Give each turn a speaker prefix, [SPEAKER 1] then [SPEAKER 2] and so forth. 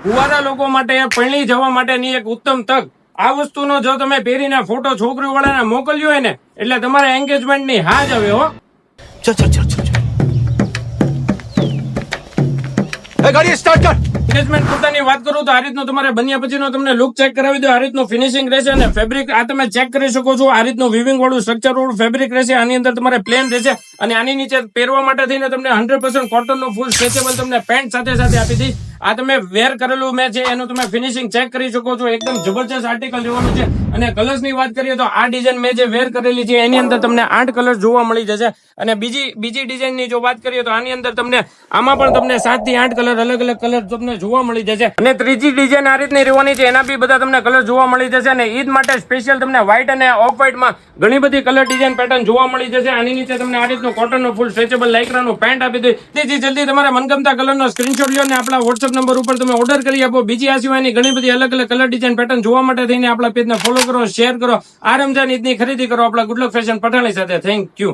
[SPEAKER 1] કુંવારા લોકો માટે પરણી જવા માટેની એક ઉત્તમ તક. આ વસ્તુનો જો તમે પહેરીને ફોટો છોકરી વાળાને મોકલ્યો હોય ને એટલે તમારા એન્ગેજમેન્ટ ની હા જ આવે હો.
[SPEAKER 2] ગાડી સ્ટાર્ટ કર.
[SPEAKER 1] એન્ગેજમેન્ટ કુર્તાની વાત કરું તો આ રીતનું તમારે બન્યા પછીનો તમને લુક ચેક કરાવી દો. આ રીતનું ફિનિશિંગ રહેશે અને ફેબ્રિક આ તમે ચેક કરી શકો છો. આ રીતનું વિવિંગ વાળું સ્ટ્રક્ચર વાળું ફેબ્રિક રહેશે. આની અંદર તમારે પ્લેન રહેશે અને આની નીચે પહેરવા માટે થઈને તમને 100% કોટનનું ફૂલ સ્ટ્રેચેબલ તમને પેન્ટ સાથે સાથે આપી દઈશ. આ તમે વેર કરેલું મેં છે એનું તમે ફિનિશિંગ ચેક કરી શકો છો. એકદમ જબરજસ્ત આર્ટિકલ જોવાનું છે. અને કલર્સ ની વાત કરીએ તો આ ડિઝાઇન મેં જે વેર કરેલી છે એની અંદર તમને 8 કલર જોવા મળી જશે. અને બીજી ડિઝાઇન ની જો વાત કરીએ તો આની અંદર તમને આમાં પણ તમને 7 થી 8 કલર અલગ અલગ કલર તમને જોવા મળી જશે. અને ત્રીજી ડિઝાઇન આ રીતની રહેવાની છે. એના બી બધા તમને કલર જોવા મળી જશે. અને ઈદ માટે સ્પેશિયલ તમને વ્હાઇટ અને ઓફ વ્હાઇટ માં ઘણી બધી કલર ડિઝાઇન પેટર્ન જોવા મળી જશે. આની નીચે તમને આ રીતનું કોટનનું ફૂલ સ્ટ્રેચેબલ લાઇક્રાનું પેન્ટ આપી દે. જલ્દી તમારા મનગમતા કલરનો સ્ક્રીનશોટ લ્યો અને આપણા WhatsApp નંબર ઉપર તમે ઓર્ડર કરી આપો. બીજી આ સિવાયની ઘણી બધી અલગ અલગ કલર ડિઝાઇન પેટર્ન જોવા માટે થઈને આપણા પેજને ફોલો કરો, શેર કરો. આ રમજાન ઈદની ખરીદી કરો આપણા ગુડ લક ફેશન પઠાણી સાથે. Thank you.